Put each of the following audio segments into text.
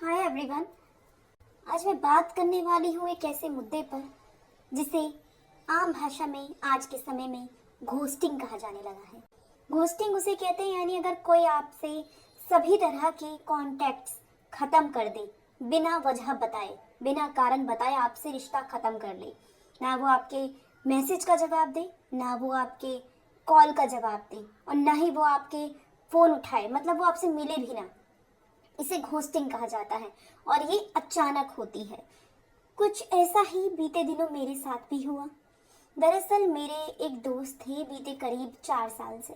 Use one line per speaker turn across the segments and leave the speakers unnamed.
Hi everyone. आज मैं बात करने वाली हूँ एक ऐसे मुद्दे पर जिसे आम भाषा में आज के समय में घोस्टिंग कहा जाने लगा है। घोस्टिंग उसे कहते हैं, यानी अगर कोई आपसे सभी तरह के कॉन्टैक्ट्स खत्म कर दे, बिना वजह बताए, बिना कारण बताए आपसे रिश्ता खत्म कर ले, ना वो आपके मैसेज का जवाब दे, ना वो आपके कॉल का जवाब दे, और ना ही वो आपके फ़ोन उठाए, मतलब वो आपसे मिले भी ना, इसे घोस्टिंग कहा जाता है। और ये अचानक होती है। कुछ ऐसा ही बीते दिनों मेरे साथ भी हुआ। दरअसल मेरे एक दोस्त थे, बीते करीब 4 साल से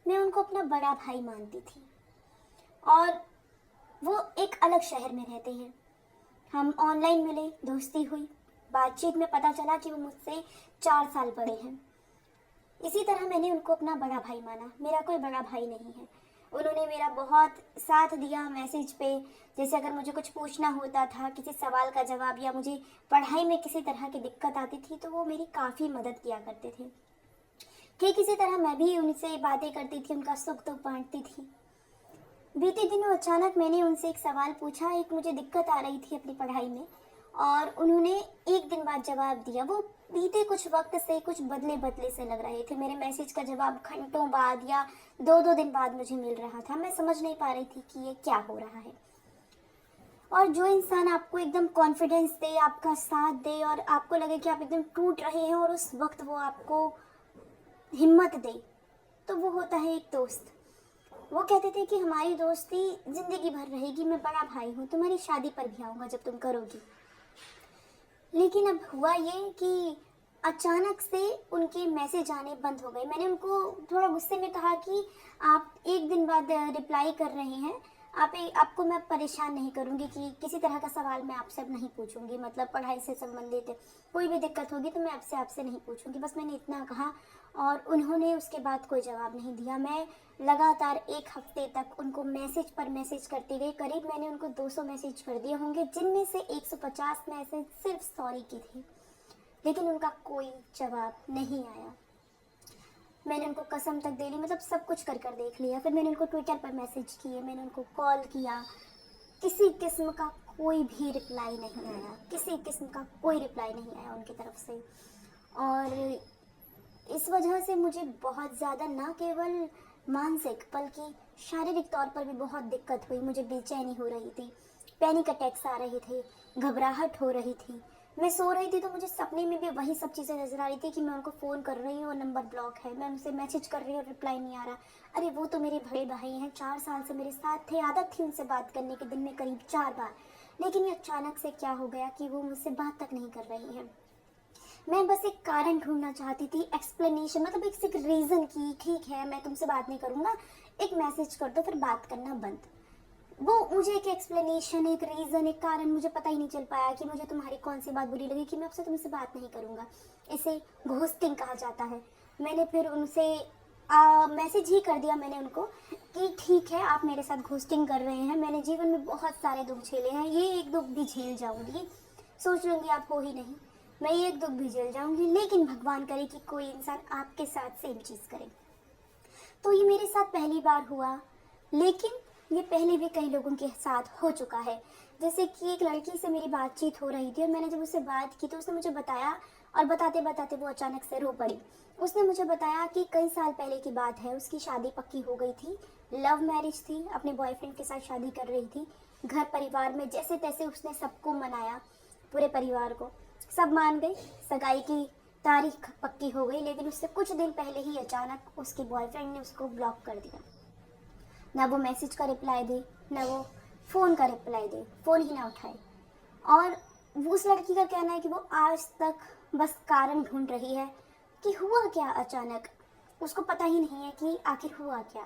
मैं उनको अपना बड़ा भाई मानती थी, और वो एक अलग शहर में रहते हैं। हम ऑनलाइन मिले, दोस्ती हुई, बातचीत में पता चला कि वो मुझसे 4 साल बड़े हैं। इसी तरह मैंने उनको अपना बड़ा भाई माना। मेरा कोई बड़ा भाई नहीं है। उन्होंने मेरा बहुत साथ दिया मैसेज पे। जैसे अगर मुझे कुछ पूछना होता था, किसी सवाल का जवाब, या मुझे पढ़ाई में किसी तरह की दिक्कत आती थी, तो वो मेरी काफ़ी मदद किया करते थे। कि किसी तरह मैं भी उनसे बातें करती थी, उनका सुख दुख बांटती थी। बीते दिनों अचानक मैंने उनसे एक सवाल पूछा। एक मुझे दिक्कत आ रही थी अपनी पढ़ाई में, और उन्होंने एक दिन बाद जवाब दिया। वो बीते कुछ वक्त से कुछ बदले बदले से लग रहे थे। मेरे मैसेज का जवाब घंटों बाद या 2-2 दिन बाद मुझे मिल रहा था। मैं समझ नहीं पा रही थी कि ये क्या हो रहा है। और जो इंसान आपको एकदम कॉन्फिडेंस दे, आपका साथ दे, और आपको लगे कि आप एकदम टूट रहे हैं और उस वक्त वो आपको हिम्मत दे, तो वो होता है एक दोस्त। वो कहते थे कि हमारी दोस्ती जिंदगी भर रहेगी, मैं बड़ा भाई हूँ, तुम्हारी शादी पर भी आऊँगा जब तुम करोगी। लेकिन अब हुआ ये कि अचानक से उनके मैसेज आने बंद हो गए। मैंने उनको थोड़ा गुस्से में कहा कि आप एक दिन बाद रिप्लाई कर रहे हैं, आपको मैं परेशान नहीं करूंगी, कि किसी तरह का सवाल मैं आपसे अब नहीं पूछूंगी, मतलब पढ़ाई से संबंधित कोई भी दिक्कत होगी तो मैं आपसे नहीं पूछूंगी। बस मैंने इतना कहा, और उन्होंने उसके बाद कोई जवाब नहीं दिया। मैं लगातार 1 हफ्ते तक उनको मैसेज पर मैसेज करती गई। करीब मैंने उनको 200 मैसेज कर दिए होंगे, जिनमें से 150 मैसेज सिर्फ सॉरी की थी। लेकिन उनका कोई जवाब नहीं आया। मैंने उनको कसम तक दे ली, मतलब सब कुछ कर कर देख लिया। फिर मैंने उनको ट्विटर पर मैसेज किए, मैंने उनको कॉल किया, किसी किस्म का कोई भी रिप्लाई नहीं आया। किसी किस्म का कोई रिप्लाई नहीं आया उनकी तरफ से। और इस वजह से मुझे बहुत ज़्यादा ना केवल मानसिक बल्कि शारीरिक तौर पर भी बहुत दिक्कत हुई। मुझे बेचैनी हो रही थी, पैनिक अटैक्स आ रहे थे, घबराहट हो रही थी। मैं सो रही थी तो मुझे सपने में भी वही सब चीज़ें नजर आ रही थी कि मैं उनको फ़ोन कर रही हूँ और नंबर ब्लॉक है, मैं उनसे मैसेज कर रही हूँ और रिप्लाई नहीं आ रहा। अरे वो तो मेरे बड़े भाई हैं, 4 साल से मेरे साथ थे, आदत थी उनसे बात करने की, दिन में करीब 4 बार। लेकिन ये अचानक से क्या हो गया कि वो मुझसे बात तक नहीं कर रही हैं। मैं बस एक कारण ढूंढना चाहती थी, एक्सप्लेनेशन, मतलब एक रीज़न की ठीक है मैं तुमसे बात नहीं करूँगा, एक मैसेज कर दो, फिर बात करना बंद। वो मुझे एक एक्सप्लेनेशन, एक रीज़न, एक कारण मुझे पता ही नहीं चल पाया कि मुझे तुम्हारी कौन सी बात बुरी लगी कि मैं आपसे तुमसे बात नहीं करूँगा। इसे घोस्टिंग कहा जाता है। मैंने फिर उनसे मैसेज ही कर दिया मैंने उनको कि ठीक है आप मेरे साथ घोस्टिंग कर रहे हैं, मैंने जीवन में बहुत सारे दुख झेले हैं, ये एक दुख भी झेल जाऊंगी, सोच लूँगी आप हो ही नहीं, मैं ये एक दुख भी झेल जाऊंगी, लेकिन भगवान करे कि कोई इंसान आपके साथ सेम चीज़ करे। तो ये मेरे साथ पहली बार हुआ, लेकिन ये पहले भी कई लोगों के साथ हो चुका है। जैसे कि एक लड़की से मेरी बातचीत हो रही थी, और मैंने जब उससे बात की तो उसने मुझे बताया, और बताते बताते वो अचानक से रो पड़ी। उसने मुझे बताया कि कई साल पहले की बात है, उसकी शादी पक्की हो गई थी, लव मैरिज थी, अपने बॉयफ्रेंड के साथ शादी कर रही थी। घर परिवार में जैसे तैसे उसने सबको मनाया, पूरे परिवार को, सब मान गए, सगाई की तारीख पक्की हो गई। लेकिन उससे कुछ दिन पहले ही अचानक उसके बॉयफ्रेंड ने उसको ब्लॉक कर दिया। ना वो मैसेज का रिप्लाई दे, ना वो फ़ोन का रिप्लाई दे, फ़ोन ही ना उठाए। और उस लड़की का कहना है कि वो आज तक बस कारण ढूंढ रही है कि हुआ क्या अचानक। उसको पता ही नहीं है कि आखिर हुआ क्या।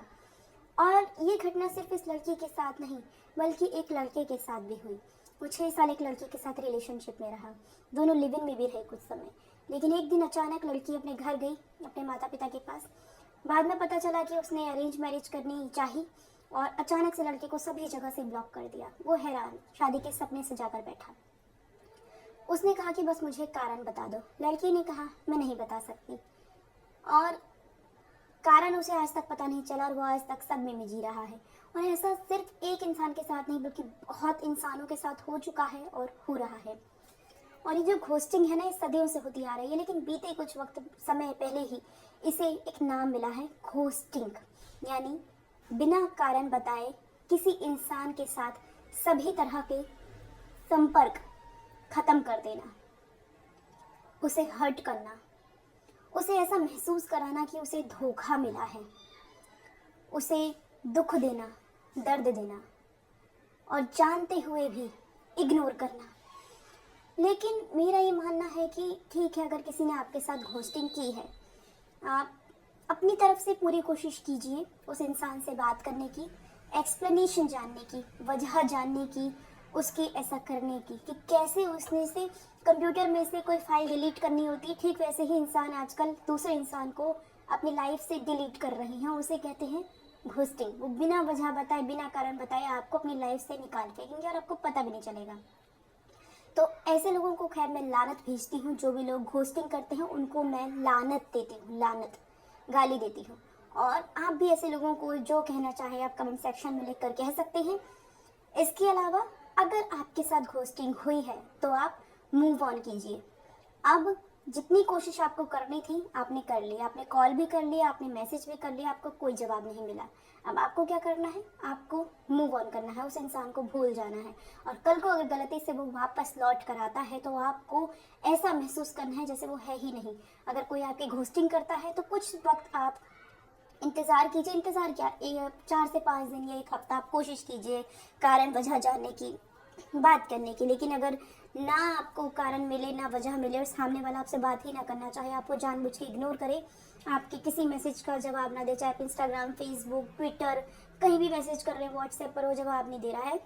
और ये घटना सिर्फ इस लड़की के साथ नहीं, बल्कि एक लड़के के साथ भी हुई। वो 6 साल एक लड़के के साथ रिलेशनशिप में रहा, दोनों लिव इन में भी रहे कुछ समय। लेकिन एक दिन अचानक लड़की अपने घर गई, अपने माता पिता के पास। बाद में पता चला कि उसने अरेंज मैरिज करनी चाही, और अचानक से लड़के को सभी जगह से ब्लॉक कर दिया। वो हैरान, शादी के सपने सजाकर बैठा। उसने कहा कि बस मुझे कारण बता दो। लड़की ने कहा मैं नहीं बता सकती, और कारण उसे आज तक पता नहीं चला, और वो आज तक सदमे में जी रहा है। और ऐसा सिर्फ एक इंसान के साथ नहीं बल्कि बहुत इंसानों के साथ हो चुका है और हो रहा है। और ये जो घोस्टिंग है ना, ये सदियों से होती आ रही है, लेकिन बीते कुछ वक्त समय पहले ही इसे एक नाम मिला है, घोस्टिंग। यानी बिना कारण बताए किसी इंसान के साथ सभी तरह के संपर्क खत्म कर देना, उसे हर्ट करना, उसे ऐसा महसूस कराना कि उसे धोखा मिला है, उसे दुख देना, दर्द देना, और जानते हुए भी इग्नोर करना। लेकिन मेरा ये मानना है कि ठीक है, अगर किसी ने आपके साथ घोस्टिंग की है, आप अपनी तरफ से पूरी कोशिश कीजिए उस इंसान से बात करने की, एक्सप्लेनेशन जानने की, वजह जानने की, उसके ऐसा करने की कि कैसे उसने से कंप्यूटर में से कोई फाइल डिलीट करनी होती है, ठीक वैसे ही इंसान आजकल दूसरे इंसान को अपनी लाइफ से डिलीट कर रहे हैं। उसे कहते हैं घोस्टिंग। वो बिना वजह बताए, बिना कारण बताए आपको अपनी लाइफ से निकाल फेंकेंगे और आपको पता भी नहीं चलेगा। तो ऐसे लोगों को खैर मैं लानत भेजती हूँ। जो भी लोग घोस्टिंग करते हैं उनको मैं लानत देती हूँ, लानत, गाली देती हूँ। और आप भी ऐसे लोगों को जो कहना चाहे आप कमेंट सेक्शन में लिख कर कह सकते हैं। इसके अलावा अगर आपके साथ घोस्टिंग हुई है तो आप मूव ऑन कीजिए। अब जितनी कोशिश आपको करनी थी आपने कर ली, आपने कॉल भी कर लिया, आपने मैसेज भी कर लिया, आपको कोई जवाब नहीं मिला। अब आपको क्या करना है, आपको मूव ऑन करना है, उस इंसान को भूल जाना है। और कल को अगर गलती से वो वापस लौट कर आता है तो आपको ऐसा महसूस करना है जैसे वो है ही नहीं। अगर कोई आपकी घोस्टिंग करता है तो कुछ वक्त आप इंतज़ार कीजिए। इंतज़ार क्या, 4 से 5 दिन या 1 हफ्ता आप कोशिश कीजिए कारण वजह जानने की, बात करने की। लेकिन अगर ना आपको कारण मिले, ना वजह मिले और सामने वाला आपसे बात ही ना करना चाहे, आपको जानबूझ के इग्नोर करे, आपके किसी मैसेज का जवाब ना दे, चाहे आप इंस्टाग्राम, फेसबुक, ट्विटर कहीं भी मैसेज कर रहे हैं, व्हाट्सएप पर वो जवाब नहीं दे रहा है,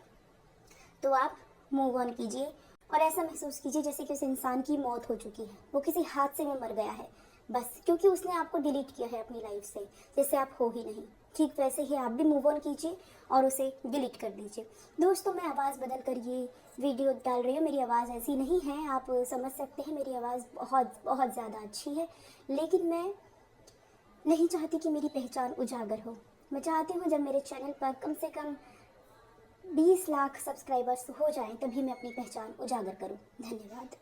तो आप मूव ऑन कीजिए। और ऐसा महसूस कीजिए जैसे कि उस इंसान की मौत हो चुकी है, वो किसी हादसे में मर गया है, बस क्योंकि उसने आपको डिलीट किया है अपनी लाइफ से, जैसे आप हो ही नहीं। ठीक वैसे ही आप भी मूव ऑन कीजिए और उसे डिलीट कर दीजिए। दोस्तों, मैं आवाज़ बदल कर ये वीडियो डाल रही हूँ। मेरी आवाज़ ऐसी नहीं है, आप समझ सकते हैं, मेरी आवाज़ बहुत बहुत ज़्यादा अच्छी है। लेकिन मैं नहीं चाहती कि मेरी पहचान उजागर हो। मैं चाहती हूँ जब मेरे चैनल पर कम से कम 20 लाख सब्सक्राइबर्स हो जाएं तभी मैं अपनी पहचान उजागर करूं। धन्यवाद।